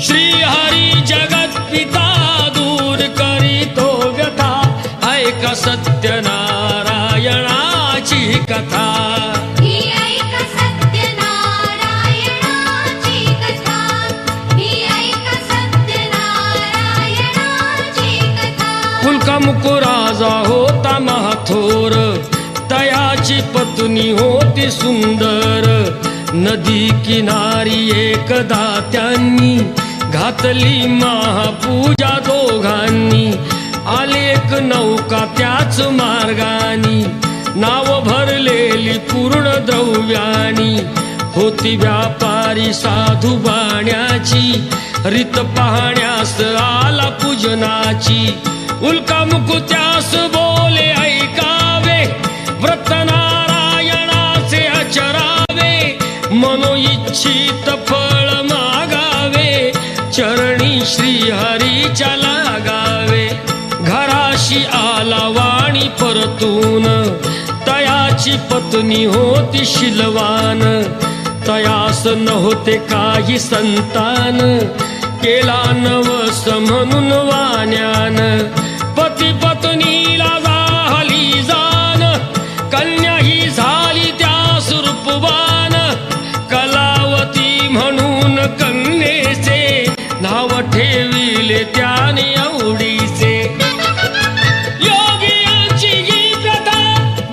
श्री हरी जगत पिता दूर करीतो व्यथा ऐक सत्यनारायणाची कथा मुकुराजा होता महाथोर तयाची पत्नी होती सुंदर नदी किनारी एकदा त्यांनी घातली महापूजा दोघांनी आली एक नौका त्याच मार्गानी नाव भरलेली पूर्ण द्रव्यानी होती व्यापारी साधू बाण्याची रीत पाहण्यास आला पूजनाची उल्का मुकुत्यास बोले ऐकावे व्रत नारायणाचे आचरावे मनोइच्छित फळ मागावे चरणी श्री हरीच्या लागावे घराशी आला वाणी परतून तयाची पत्नी होती शिलवान तयास नव्हते काही संतान केला नवस म्हणून वाण्यान पती पत्नीला झाली जाण कन्या ही झाली त्यास रूपवान कलावती म्हणून कन्येचे नाव ठेविले त्याने आवडीचे योगियांची ही प्रथा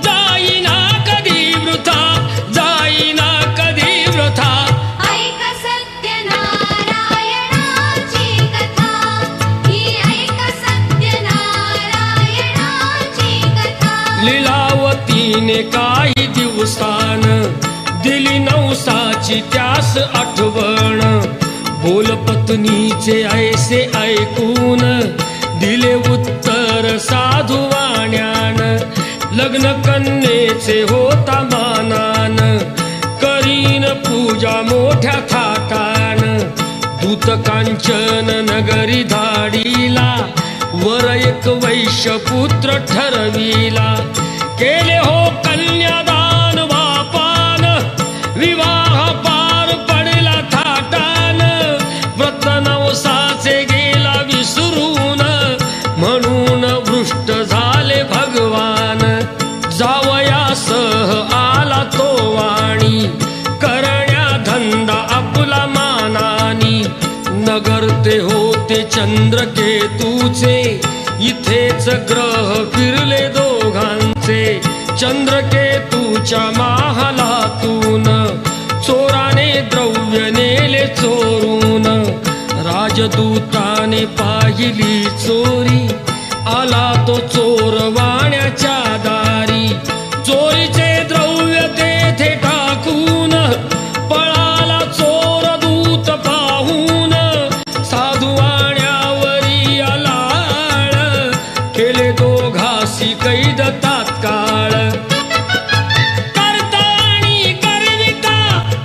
जाईना कधी वृथा जाईना कधी वृथा लीलावतीने काही दिवसान दिली नवसाची त्यास आठवण बोल पत्नीचे ऐसे ऐकून दिले उत्तर साधू वाण्यान लग्न कन्येचे होता मानान करीन पूजा मोठ्या थाटान दूत कांचन नगरी धाडीला वर एक वैश्य पुत्र ठरविला केले हो कन्यादान बापान विवाह पार पडला थाटान व्रत नवसाचे गेला विसरून म्हणून भ्रष्ट झाले भगवान जावयासह आला तो वाणी करण्या धंदा आपला मानानी नगर ते होते चंद्रकेतूचे इथेच ग्रह फिरले दोघांचे चंद्रकेतूच्या महालातून चोराने द्रव्य नेले चोरून राजदूताने पाहिली चोरी आला तो चोर वाण्याच्या दारी चोरीचे द्रव्य तेथे टाकून पळाला चोर दूत पाहून साधू वाण्यावरी आलाळ केले दोघासी कैद तात्काळ करता आणि करविता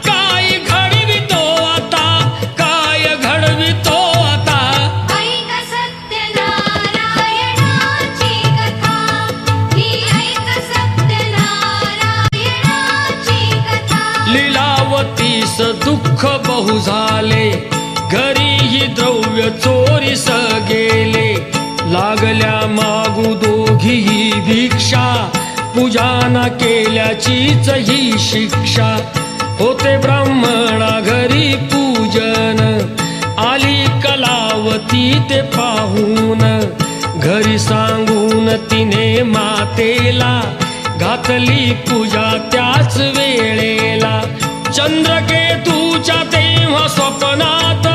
काय घडवितो आता काय घडवितो आता ऐक सत्यनारायणाची कथा ही ऐक सत्यनारायणाची कथा लीलावतीस दुःख बहु झाले घरीही द्रव्य चोरीस गेले लागल्या मागू दोघीही भिक्षा पूजा न केल्याचीच ही शिक्षा होते ब्राह्मणा घरी पूजन आली कलावती ते पाहून घरी सांगून तिने मातेला घातली पूजा त्याच वेळेला चंद्रकेतूच्या तेव्हा स्वप्नात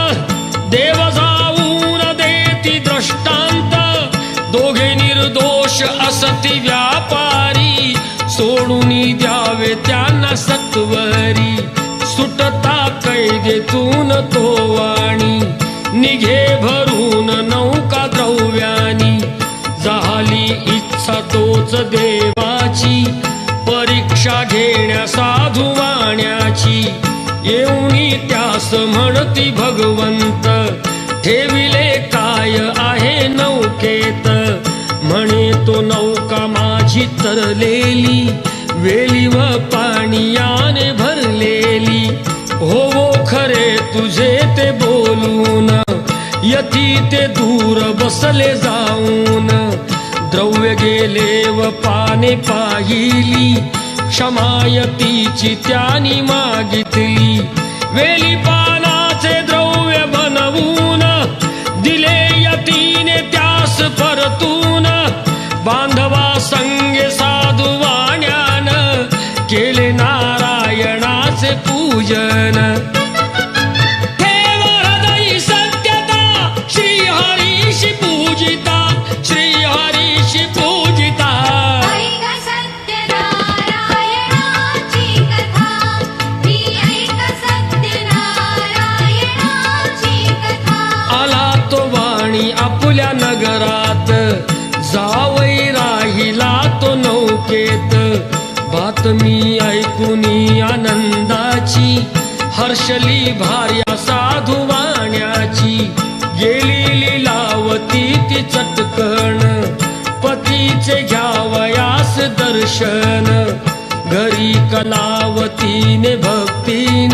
देव जाऊन देती दृष्टांत दोघे निर्दोष असती व्यापारी सोडून द्यावे त्यांना सत्वरी सुटता कैदेतून तो वाणी निघे भरून नौका द्रव्यानी झाली इच्छा तोच देवाची परीक्षा घेण्या साधू वाण्याची येऊनी त्यास म्हणती भगवंत ठेविले काय आहे नौकेत म्हणे तो नौका माझी तरलेली वेली व पाणीयाने भरलेली हो खरे तुझे ते बोल बोलून यती ते दूर बसले जाऊन द्रव्य गेले व पाने पाहिली क्षमायतीची त्यानी मागितली वेली पानाचे द्रव्य बनवून दिले यतीने त्यास परतून बांधवा संगे साधू वाण्यान केले नारायणाचे पूजन ठेव हृदयी सत्यता श्रीहरीशी पूजिता श्रीहरीशी पूजिता ऐक सत्यनारायणाची कथा ही ऐक सत्यनारायणाची कथा आला तो वाणी आपुल्या नगरात जावई राहिला तो नौकेत बातमी ऐकुनी आनंदाची हर्षली भार्या साधू वाण्याची गेली लीलावती ती चटकण पतीचे घ्यावयास दर्शन घरी कलावतीने भक्तीन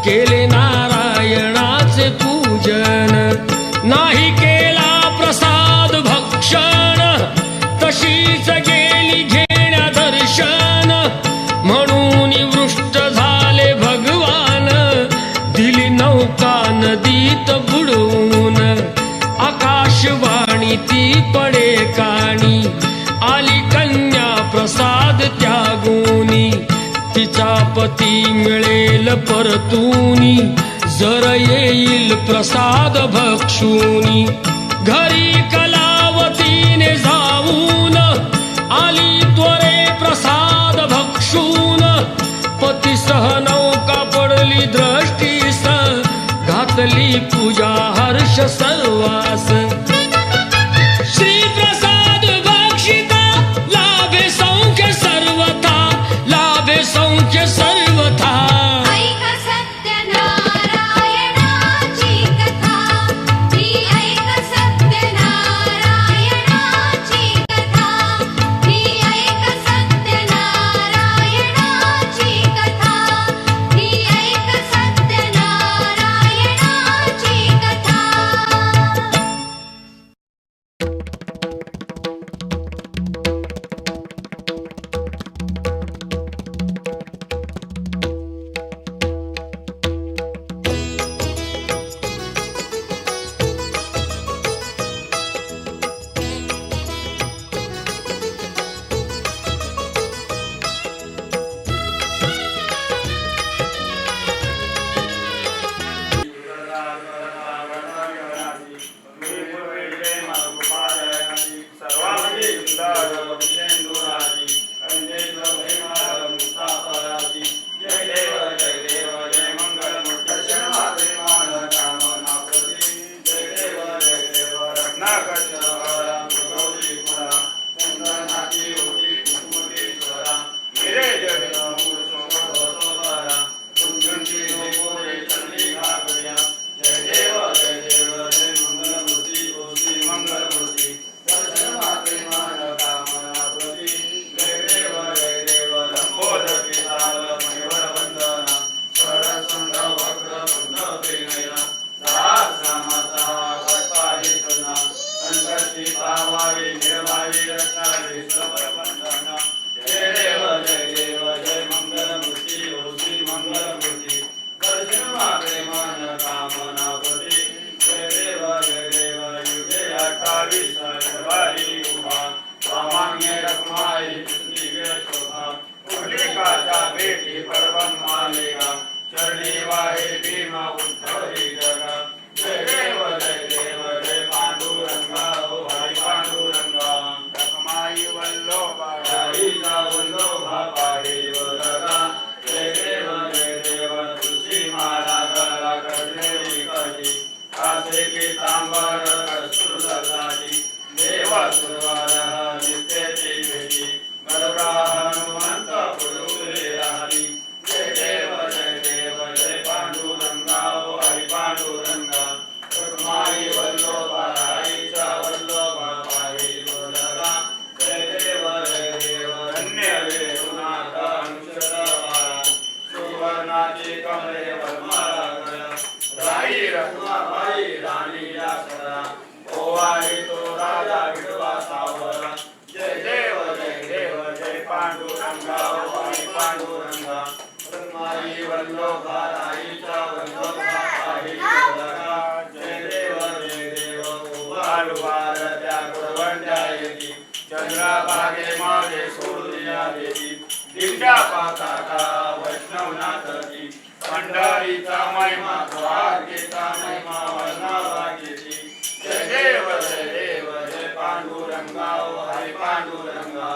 केले नारायणाचे पूजन नाही केला प्रसाद भक्षण तशीच गेली घेण्या दर्शन म्हणून वृष्ट झाले भगवान दिली नौका नदीत बुडवून आकाशवाणी ती पडे काणी आली कन्या प्रसाद त्यागुनी तिचा पती मिळेल परतूनी जर येईल प्रसाद भक्षुनी घरी कलावतीने जाऊन आली त्वरे प्रसाद भक्षून पतीसह नौका पडली दृष्टीस घातली पूजा हर्ष सर्वास श्री प्रसाद भक्षिता लाभे सौख्य सर्वथा लाभे सौख्य सर्वथा ऐक सत्यनारायणाची कथा ही ऐक सत्यनारायणाची कथा ही ऐक सत्यनारायणाची कथा ही ऐक सत्यनारायणाची कथा चरणी वाहे भीमा उद्धरी जगा जय देव जय देव जय पांडुरंगा ओ हरी पांडुरंगा रखमाई वल्लोभा हरीचा वल्लोभा पाहे वरदा जय देव तुलसी माला गला करणे कधी कासे की तांबर कस्तुरदारी देवा सुरवारा नित्यची भेटी गरुडा हनुमंत पुरुले हरी जय देव जय पांडुरंगा ओ हरी पांडुरंगा रुक्माई वल्लोभा हरीचा वल्लोभा पाहि वरदा जय देव धन्य वेरुनाथ अंशतवारा सुवर्णाची कमळे वरमाला गळा राई रखमा या पाताका वैष्णवनाथ की पंढरीचा महिमा द्वारकेचा महिमा वर्णावागेची जय देव जय पांडुरंगा ओ हरी पांडुरंगा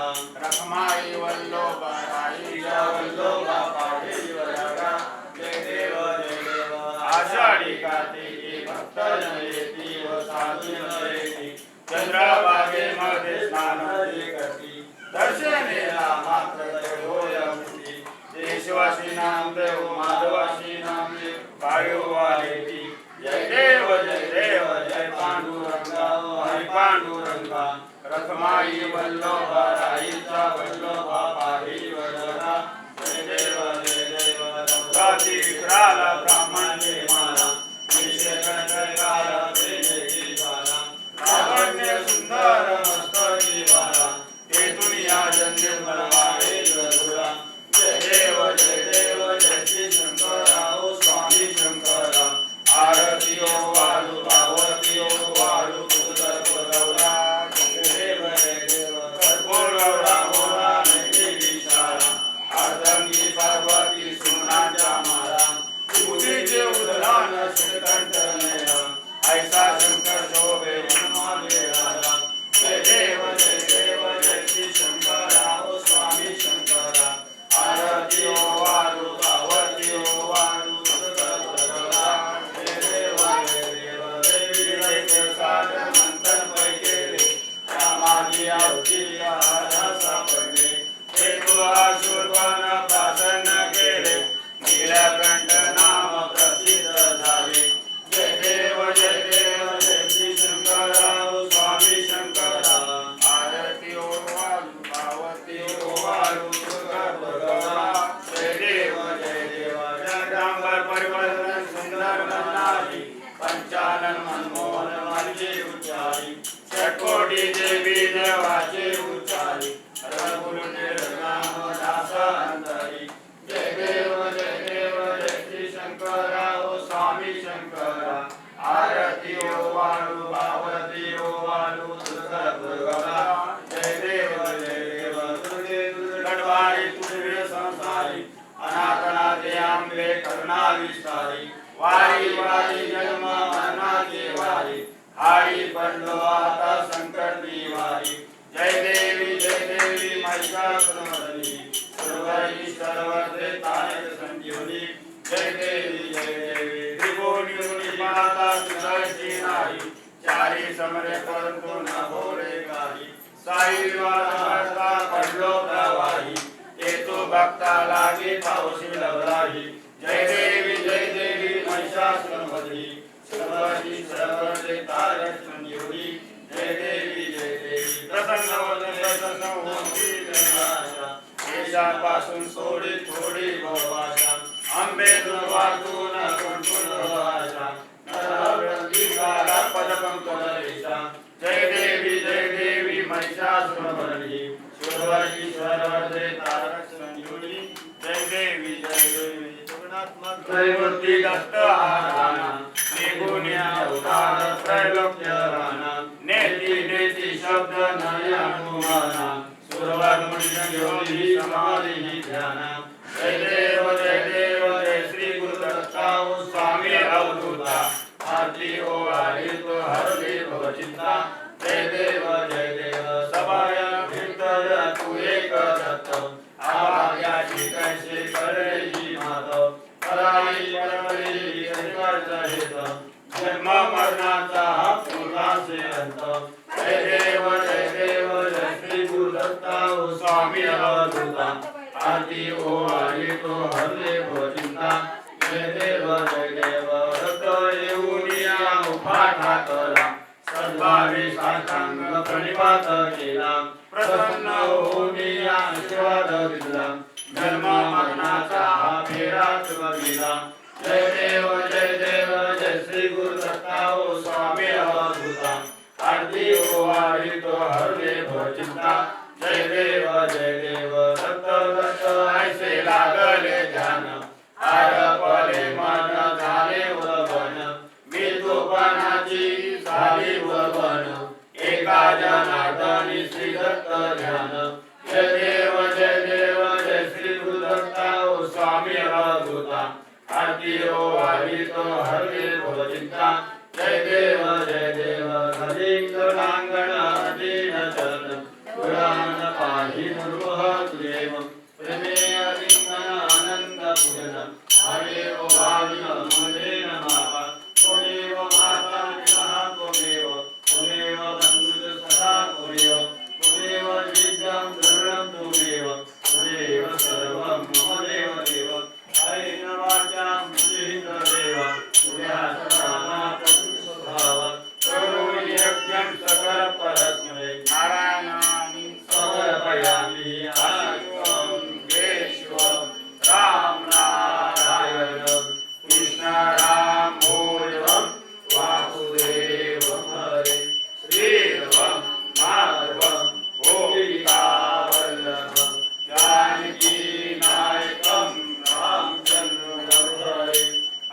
रखमाई वल्लोबा राईच्या वल्लोबा पाठीवरगा जय देव आषाढी कार्तिकी भक्तजन येती व साधून येती चंद्रभागेमध्ये स्नान जे करती दर्शनेला मात्र होय मुक्ती देशवासी नाम देव माधवासी नाम देव पायोवालेती जय देव जय पांडुरंगा हरी पांडुरंगा रखमाई वल्लोबा राईचा वल्लोबा पाठीवरगा जय देव राती विक्राला ब्राह्मणे माला निषेकंठकाला प्रेमेची झाला लावण्य सुंदर मस्तकी वाला तेथून या जन्म बनवाळे गरुडा जय देव जय श्री शंकरा ओ स्वामी शंकरा आरती ओ वालू पार्वती ओ वालू कुदर पुरवला जय देव कर्पूर गौरा मोरा नैवेदी शाळा आर्दंगी पार्वती सुमनाच्या माला बुद्धीचे उदरान श्रीकंठ नया ऐसा शंकर शोभे हनुमाने राजा जय देव जय श्री शंकरा ओ स्वामी शंकरा आरती ओ वालू पार्वती ओ वालू कुदर पुरवला जय देव जय सागर मंथन पैकेले रामाजी आरती आरा सापडले हेतु आशुर्वन प्रासन केले नीलकंठ नाम प्रसिद्ध झाले जय देव जय श्री शंकरा ओ स्वामी शंकरा आरती ओ वालू पार्वती ओ वालू कुदर पुरवला जय देव जगदांबर परिवर्तन सुंदर बनणारी पंचानन मनमोहन माझे उच्चारी षटकोटी देवी देवाचे उच्चारी रघुकुल नाम दास अंतरी जय देव जय श्री शंकरा ओ स्वामी शंकरा आरती ओ वालू पार्वती ओ वालू कुदर पुरवला जय देव तुझे गडवारी तुझे संसारी अनाथनाथे आंबे करुणा विस्तारी वारी जन्म मरणाची वारी हारी पडलो आता संकट निवारी जय देवी महिषासुरमर्दिनी सर्वरी सर्वते तारक संजीवनी जय देवी त्रिभुवनी माता सुदर्शी नारी चारी समरे परंतु न भोरे काही साई विवादा पडलो प्रवाही येतो भक्ता लागे पावशी लवराही जय देवी महिषासुरमर्दिनी सर्वरी सर्वते तारक संजीवनी जय देवी प्रसन्न होती जनाशा केशापासून सोडी थोडी भाषा आंबे दुर्वातून कंठून भाषा नरहृदयाला पदपंकलेशा जय देवी महिषासुरमर्दिनी सर्वरी सर्वते तारक संजीवनी जय देवी जगन्नाथ त्रैमूर्ती दत्त आराधना निगुण्या अवतार त्रैलोक्य राणा नेती शब्द नयनुमाना सुरवर मुनि योगी समाधि ध्याना जय देव जय श्री गुरु दत्ता ओ स्वामी अवधूता आरती ओ आली तो हरली भवचिंता जय देव सभाय भीतर तू एक दत्त आज्ञाची कैसे करे ही माधव पराई परमरी संकट हेत जन्म मरणाचा हा पूर्णासे अंत जय देव जय श्री गुरु दत्ता ओ स्वामी अवधूता आरती ओ आली तो हरले भवचिंता जय देव रक्त येऊनिया उपाठा करा सद्भावी साष्टांग प्रणिपात केला प्रसन्न होऊनिया आशीर्वाद दिला जन्म मरणाचा हा फेराच बघिला जय देव जय श्री गुरु दत्ता ओ स्वामी अवधूता आरती ओ आली तो हरले भवचिंता जय देव दत्त ऐसे लागले ध्यान आरपले मन झाले ववन विद्रुपणाची झाली ववन एका जनार्दनी श्री दत्त ध्यान जय देव जय श्री गुरु तो हरते भवचिंता जय देव अधिकरणांगण अधीन चरण पुराण पाहि नृह तुदेव प्रेमे अलिंगन आनंद पूजन हरे ओ भाविन मने नमः त्वमेव माता पिता त्वमेव बन्धुः सदा त्वमेव विद्यां धर्मं त्वमेव सर्वं मम देव देव हरे नवाचां मुनिः देव तुभ्यः सदा प्रभुस्वभाव करोमि यज्ञं सकल परस्मै नारायणानि समर्पयामि आत्मं केशवं राम नारायण कृष्ण राम भोजवं वासुदेवं हरे श्रीराम माधवं गोपिका वल्लभं जानकी नायकं रामचन्द्रं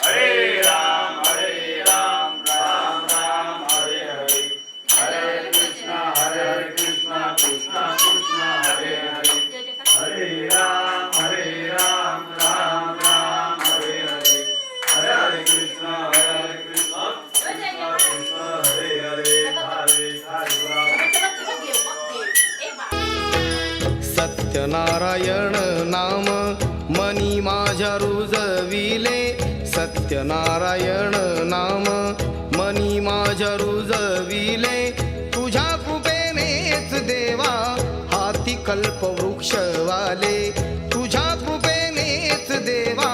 हरे हरे राम राम राम हरे हरे हरे कृष्ण कृष्ण कृष्ण हरे हरे हरे राम राम राम हरे हरे हरे कृष्ण कृष्ण कृष्ण हरे हरे हरे हरे सत्यनारायण नाम मनी माझ्या रुजविले सत्यनारायण नाम मनी माझ्या रुजविले तुझ्या कृपेनेच देवा हाती कल्पवृक्ष वाले तुझ्या कृपेनेच देवा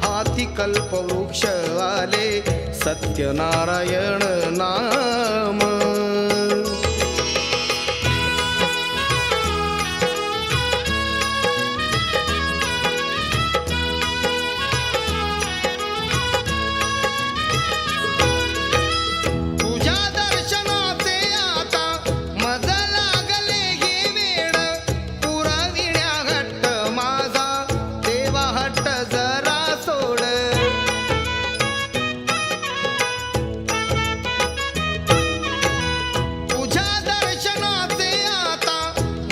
हाती कल्पवृक्ष वाले सत्यनारायण नाम तुझ्या दर्शनाचे आता मज लागले गे वेळ पुरविण्या हट्ट माझा देवा हट्ट जरा सोड तुझ्या दर्शनाचे आता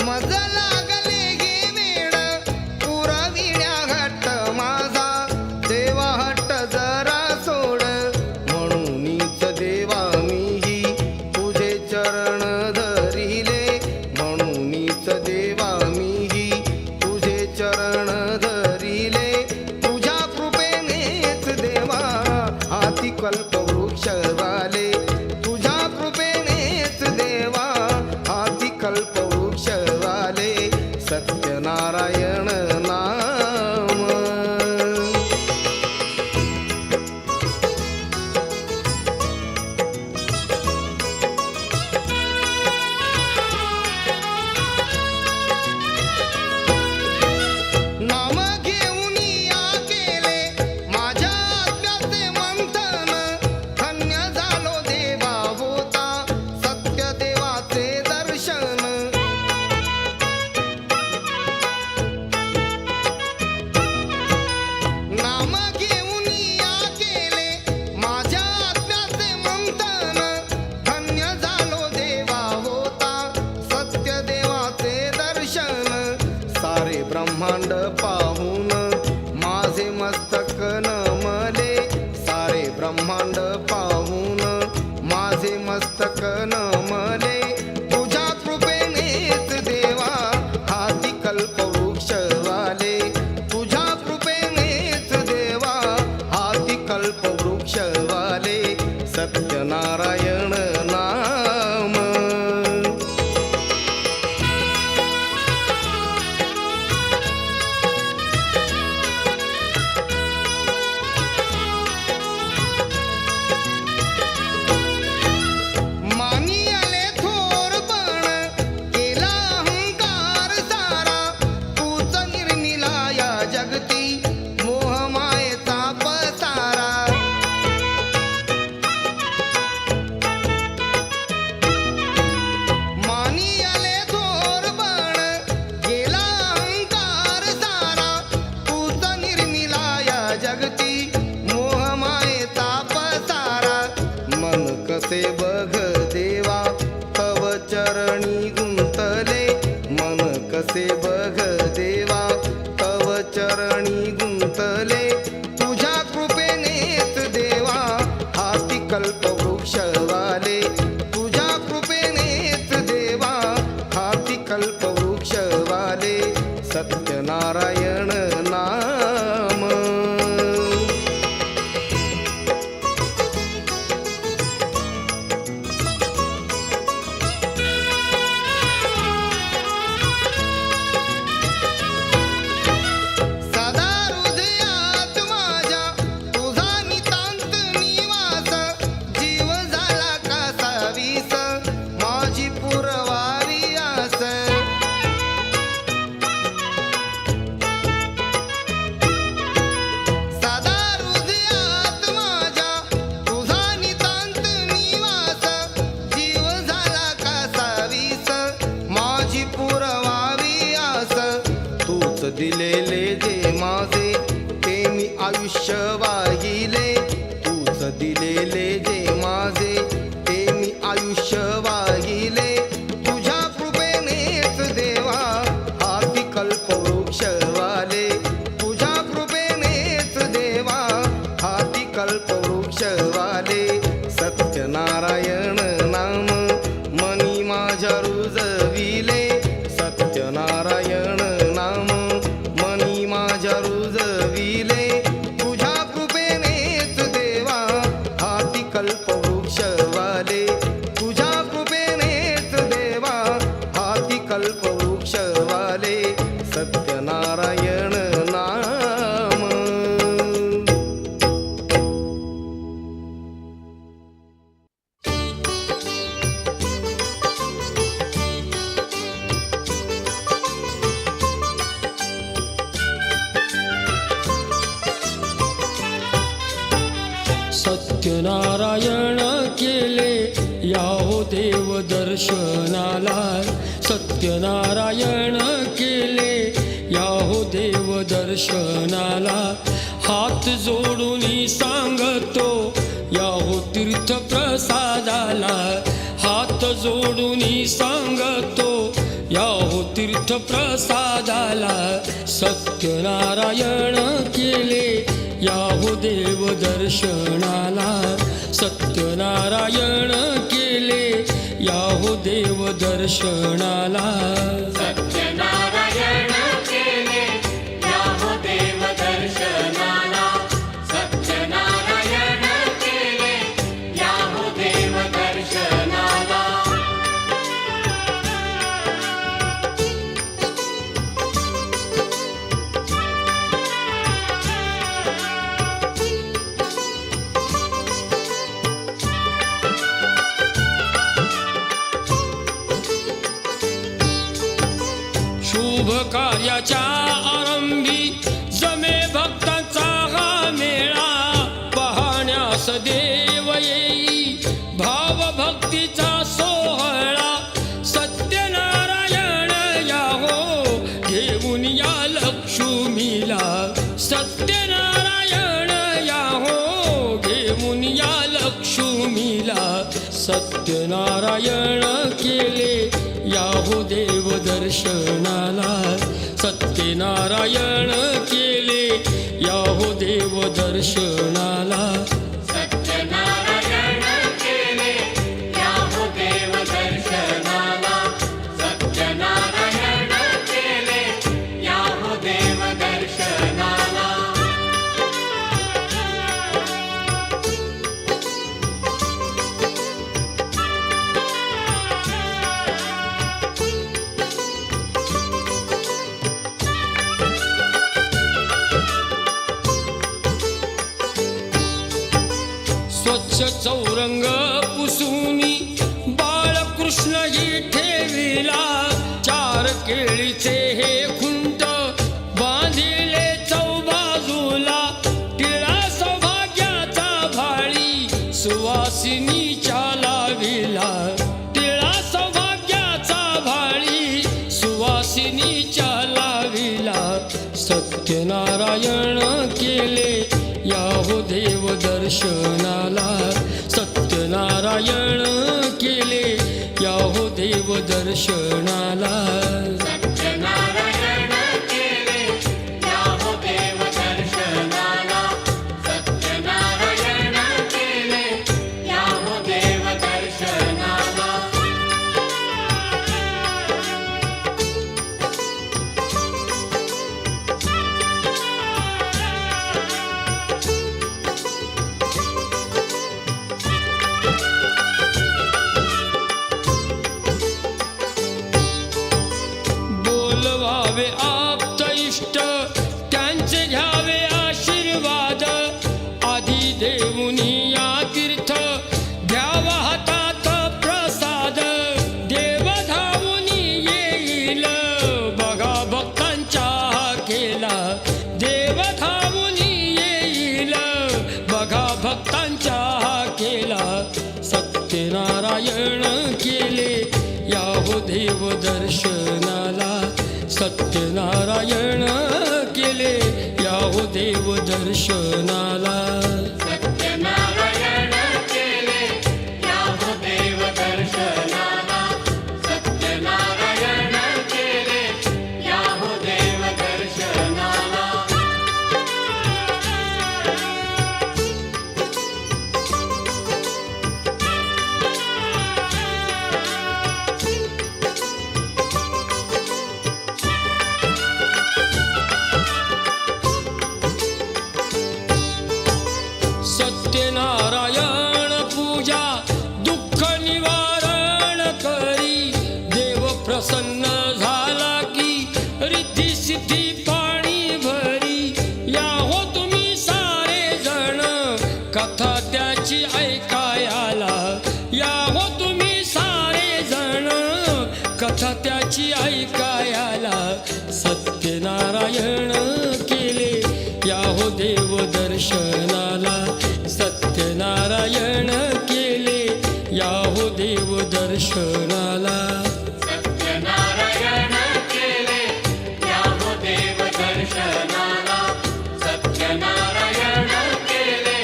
मज लागले गे वेळ पुरविण्या हट्ट माझा देवा हट्ट जरा सोड म्हणूनच देवा मीही तुझे चरण धरिले म्हणूनच देवा मीही तुझे चरण धरिले तुझ्या कृपेनेच देवा हाती कल्पवृक्ष वाले तुझ्या कृपेनेच देवा हाती कल्पवृक्ष वाले सत्यनारायण नाम नाम घेऊन या केले माझ्या आत्म्याचे मंथन धन्य झालो देवा होता सत्य देवाचे दर्शन नाम घेऊन या केले माझ्या आत्म्याचे मंथन धन्य झालो देवा होता सत्य देवाचे दर्शन सारे ब्रह्मांड पाहून माझे मस्तक नमले सारे ब्रह्मांड पाहून माझे मस्तक नमले तुझ्या कृपेनेच देवा हाती कल्पवृक्ष वाले तुझ्या कृपेनेच देवा हाती कल्पवृक्ष वाले सत्यनारायण नाम मानी आले थोरपण केला अहंकार सारा तूच निर्मिला या जगती मोहमायेचा पसारा मानी आले थोरपण केला अहंकार सारा तूच निर्मिला या जगती मोहमायेचा पसारा मन कसे बघ देवा तव चरणी गुंतले मन कसे बघ देवा तव चरणी गुंतले तुझ्या कृपेनेच देवा कल्पवृक्षवाले सत्यनारायण नाम मनी माझ्या रुजविले सत्यनारायण नाम मनी माझ्या रुजविले तुझ्या कृपेनेच देवा हाती कल्पवृक्षवाले तुझ्या कृपेनेच देवा हाती कल्पवृक्षवाले सत्यनारायण नाम सत्यनारायण केले याहो देव दर्शनाला सत्यनारायण केले याहो देव दर्शनाला हात जोडून सांगतो याहो तीर्थ प्रसादाला हात जोडून सांगतो याहो तीर्थ प्रसादाला सत्यनारायण केले याहो देव दर्शनाला सत्यनारायण केले याहो देव दर्शनाला सत्यनारायण केले याहो देव दर्शनाला सत्यनारायण केले याहो देव दर्शनाला शुभ कार्याच्या आरंभी जमे भक्तांचा हा मेळा पाहण्यास देव येई भाव भक्तीचा सोहळा सत्यनारायण याहो घेऊन या लक्ष्मीला सत्यनारायण याहो घेऊन या लक्ष्मीला सत्यनारायण केले याहो देव दर्शनाला सत्यनारायण केले याहो देव दर्शनाला सत्यनारायण केले याहो देव दर्शनाला सत्यनारायण केले याहो देव दर्शनाला स्वच्छ चौरंग पुसूनी बाळकृष्ण ही ठेविला चार केळीचे हे खुंट बांधिले चौबाजूला टिळा सौभाग्याचा भाळी सुवासिनीच्या लाविला टिळा सौभाग्याचा भाळी सुवासिनीच्या लाविला सत्यनारायण केले याहो देव दर्शनाला सत्यनारायण केले याहो देव दर्शनाला सत्यनारायण केले याहो देव दर्शनाला सत्यनारायण केले याहो देव दर्शनाला बोलवावे आप्त इष्ट त्यांचे घ्यावे आशीर्वाद आधी देऊनी या तीर्थ घ्यावा हातात प्रसाद देव धावूनी येईल बघा भक्तांच्या केला देव धावूनी येईल बघा भक्तांच्या केला सत्यनारायण केले याहो देव दर्शनाला सत्यनारायण केले याहो देव दर्शनाला सत्यनारायण केले याहो देव दर्शनाला सत्यनारायण केले याहो देव दर्शनाला कथा त्याची ऐकायाला या हो तुम्ही सारे जण, कथा त्याची ऐकायाला सत्यनारायण केले या हो देव दर्शनाला, सत्यनारायण केले या हो देव दर्शनाला. सत्यनारायण केले या हो देव दर्शनाला, सत्यनारायण केले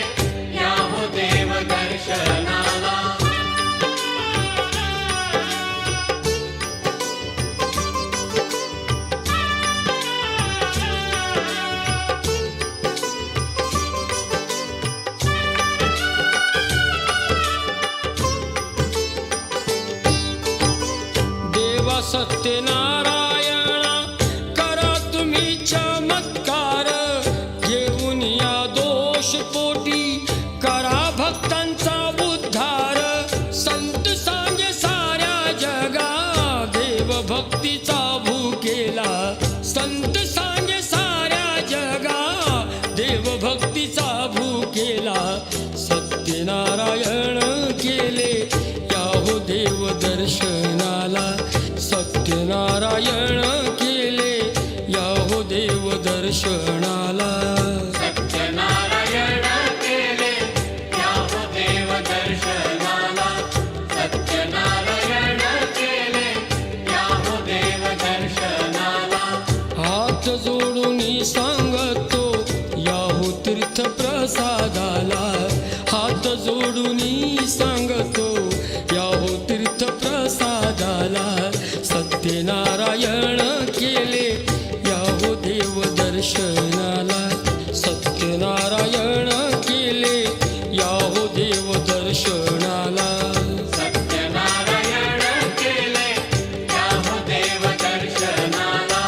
या हो देव दर्शनाला. देवा सत्यनारायणा करा तुम्ही चमत्कार, घेऊन या दोष पोटी करा भक्तांचा उद्धार. संत सांगे साऱ्या जगा देव भक्तीचा भूकेला, संत सांगे साऱ्या जगा देव भक्तीचा भूकेला. सत्यनारायण केले या हो देव दर्शनाला, सत्यनारायण केले या हो देव दर्शनाला. सत्यनारायण केले या हो देव दर्शनाला, सत्यनारायण केले या हो देव दर्शनाला. हात जोडून सांगतो या हो तीर्थ प्रसादाला, हात जोडून सांगतो या हो तीर्थ प्रसादाला. सत्यनारायण केले या हो देव दर्शनाला, सत्यनारायण केले या हो देव दर्शनाला. सत्यनारायण केले या हो देव दर्शनाला,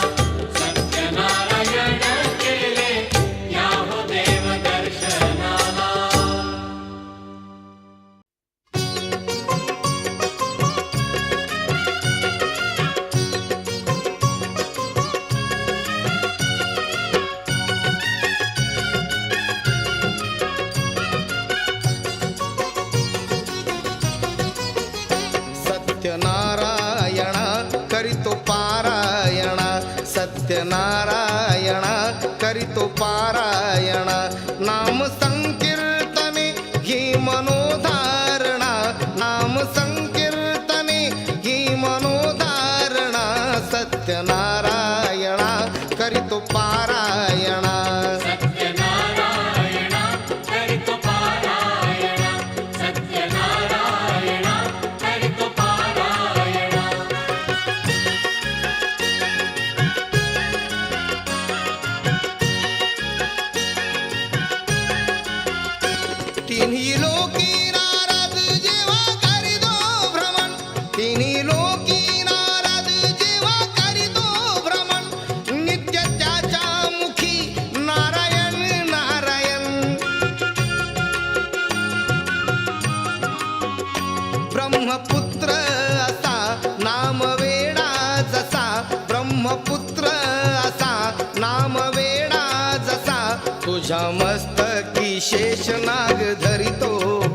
सत्यनारायण केले या हो देव दर्शनाला. सत्यनारायणा करीतो पारायणा, सत्यनारायणा करीतो पारायणा. नाम संकीर्तने ही मनोधारणा, नाम संकीर्तने ही मनोधारणा. सत्यनारायणा करीतो पारायणा. सत्यनारायणा करितो पारायणा, सत्यनारायणा करितो पारायणा. तिन्ही लोकी नारद जेव्हा करीतो भ्रमण, तिन्ही लोकी नारद जेव्हा करीतो भ्रमण. नित्य त्याच्या मुखी नारायण नारायण. ब्रह्मपुत्र असा नाम वेडा जसा, ब्रह्मपुत्र असा नाम वेडा जसा. तुझ्या मस्तकी शेषनाग धरितो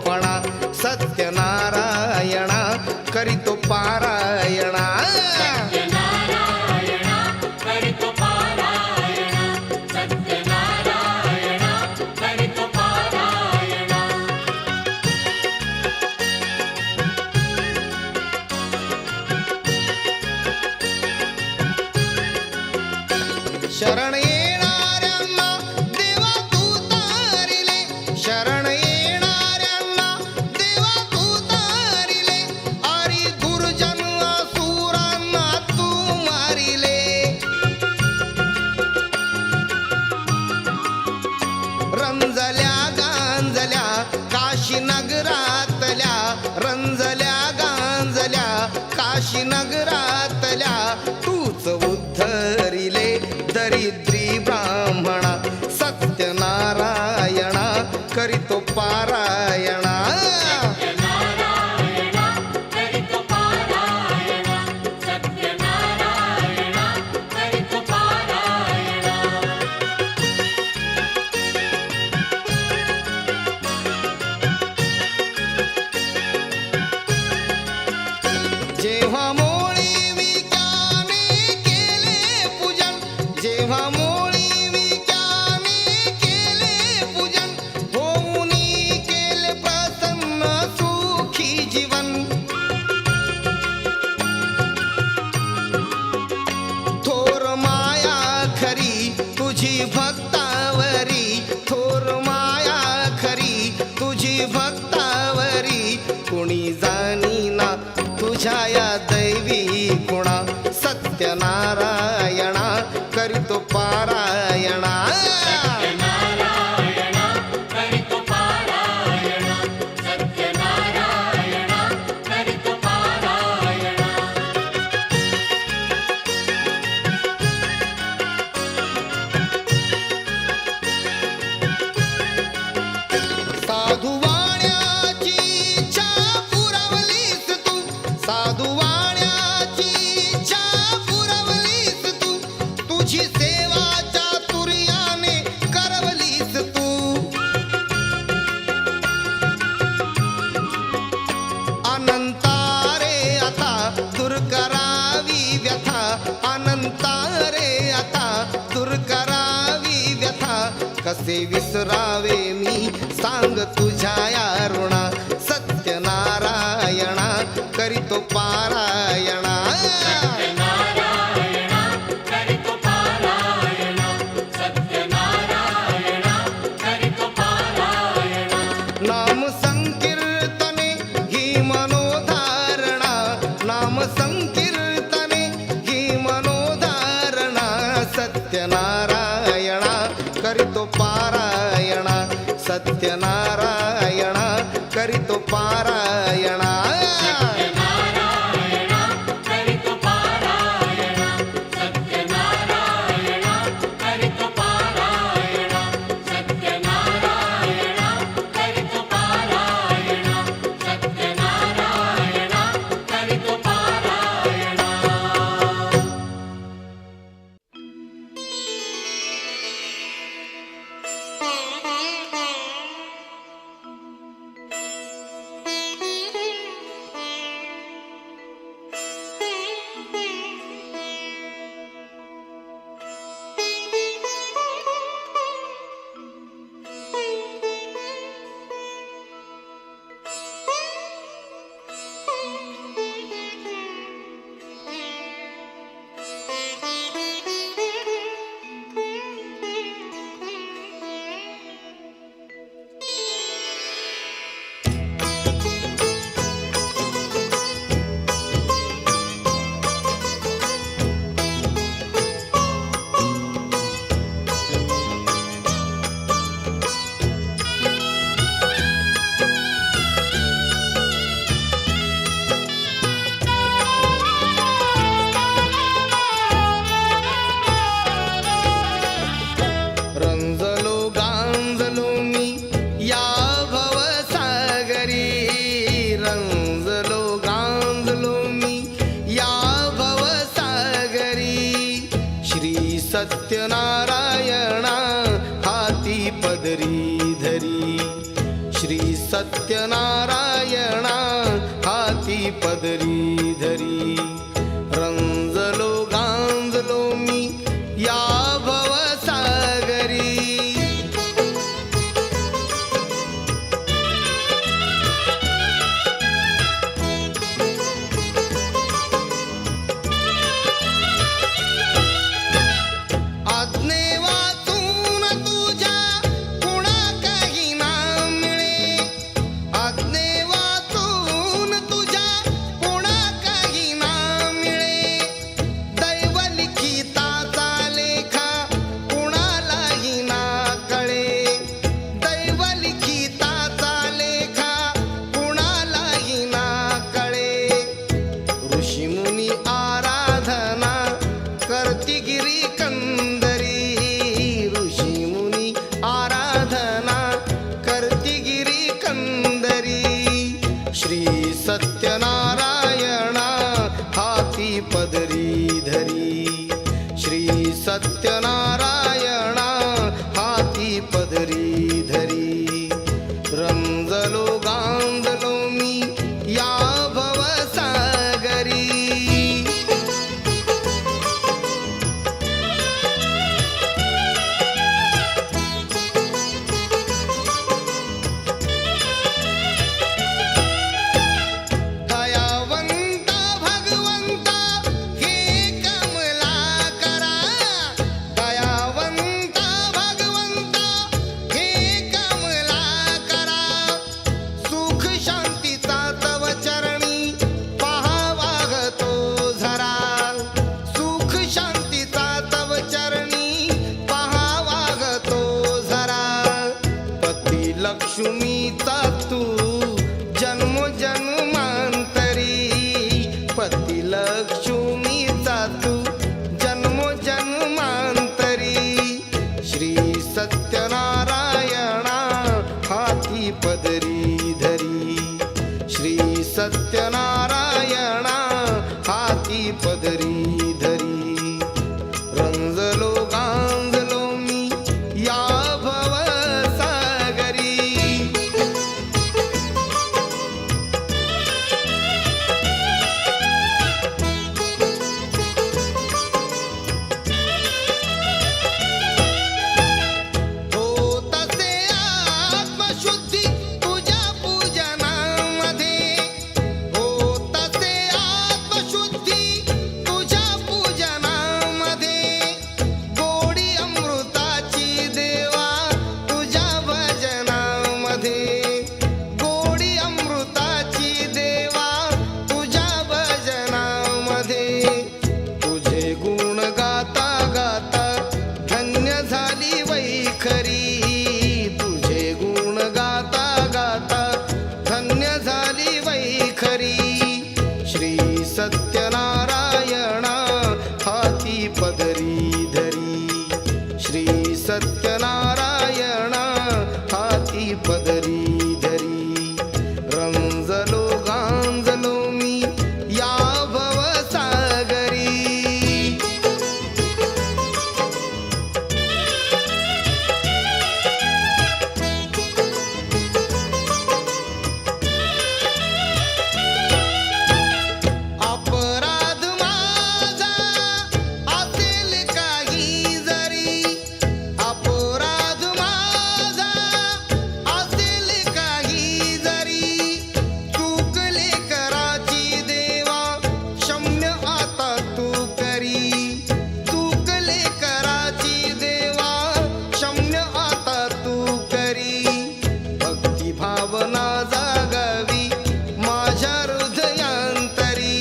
पणा. सत्यनारायणा करीतो पारायणा. सत्यनारायणा करितो पारायणा, सत्यनारायणा करितो पारायणा. शरण येणाऱ्यांना देवा तू तारिले, शरण येणाऱ्यांना देवा तू तारिले. अरी दुर्जन असुरांना तू मारिले. रंजल्या गांजल्या काशी नगरातल्या, रंजल्या गांजल्या काशी नगरातल्या. तूच उद्धरिले दरिद्री भक्तावरी कुणी जाणीना तुझ्या या दैवी गुणा सत्यनारायणा करीतो पारायणा सत्यनारायणा करीतो पारायणा सत्यनारायणा करीतो पारायणा साधू वाण्याची इच्छा पुरवलीस तू साधू वाण्याची इच्छा पुरवलीस तू तुझी सेवा चातुर्याने करवलीस तू अनंतारे आता दूर करावी व्यथा अनंतारे आता दूर करावी व्यथा कसे विसरावे मी सांग तुझ्या या ऋणा सत्यनारायणा करीतो पारायणा सत्यनारायणा करीतो पारायणा सत्यनारायणा करीतो पारायणा नाम संकीर्तने ही मनोधारणा नाम संकीर्तने ही मनोधारणा सत्यनारायणा करीतो पारायणा सत्यनारायणा करीतो पारायणा सत्यनारायणा करीतो पारायणा सत्यनारायणा करीतो पारायणा सत्यनारायणा करीतो पारायणा सत्यनारायणा करीतो पारायणा रंजलो गांजलो मी या भवसागरी रंजलो गांजलो मी या भवसागरी श्री सत्यनारायणा हाती पदरी धरी श्री सत्यनारायणा हाती पदरी धरी रंजलो गांजलो मी या भवसागरी आज्ञे वाचून तुझ्या कुणा काही ना मिळे आज्ञे वाचून तुझ्या कुणा काही ना मिळे दैव लिखिताचा लेखा कुणालाही ना कळे दैव लिखिताचा लेखा कुणालाही ना कळे ऋषीमुनी आराधना करती गिरी कंदरी ऋषीमुनी आराधना करती गिरी कंदरी श्री सत्यनारायणा हाती पदरी धरी श्री सत्यनारायणा हाती पदरी धरी रंजलो गांजलो मी या भवसागरी दयावंता भगवंता हे कमला करा दयावंता भगवंता हे कमला करा जन्मोजन्मांतरी पती लक्ष्मीचा तू जन्मोजन्मांतरी श्री सत्यनारायणा हाती पदरी धरी श्री सत्यनारायणा हाती पदरी धरी रंजलो गांजलो मी या भवसागरी हो तसे आत्मशुद्धी तुझ्या पूजनामध्ये हो तसे आत्मशुद्धी तुझ्या पूजनामध्ये गोडी अमृताची देवा तुझ्या भजनामध्ये गोडी अमृताची देवा तुझ्या भजनामध्ये तुझे गुण गाता गाता धन्य झाली वैखरी तुझे गुण गाता गाता धन्य झाली वैखरी श्री सत्यनारायणा हाती पदरी धरी श्री सत्यनारायणा हाती पदरी धरी रंजलो गांजलो मी या भवसागरी अपराध माझा असेल काही जरी अपराध माझा असेल काही जरी चुकले कराची देवा क्षम्य आता तू करी चुकले कराची देवा क्षम्य आता तू करी भक्ती भावना जागावी माझ्या हृदयांतरी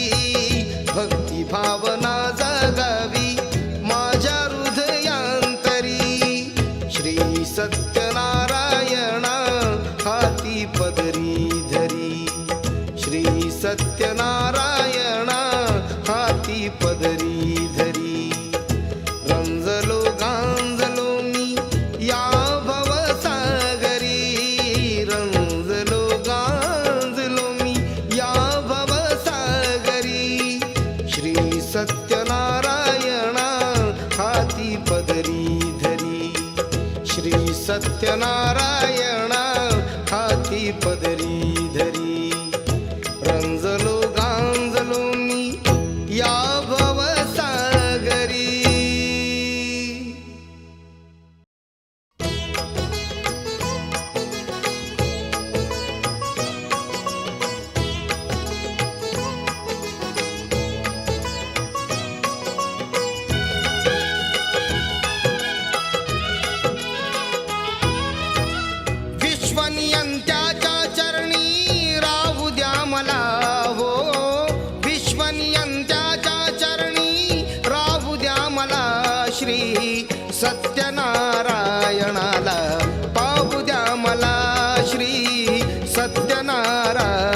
भक्ती भावना जागावी माझ्या हृदयांतरी श्री सत्यनारायणा हाती पदरी धरी श्री सत्यनारायणा हाती पदरी धरी रंजलो गांजलो मी या भवसागरी रंजलो गांजलो मी या भवसागरी श्री सत्यनारायणा हाती पदरी धरी श्री सत्यनारायणा हाती पदरी धरी रंजलो गांजलो मी या भवसागरी विश्वनियंत्याच्या चरणी राहू द्या मला हो विश्वनियंत्याच्या चरणी राहू द्या मला श्री सत्यनारायणाला पाहू द्या मला श्री सत्यनारायण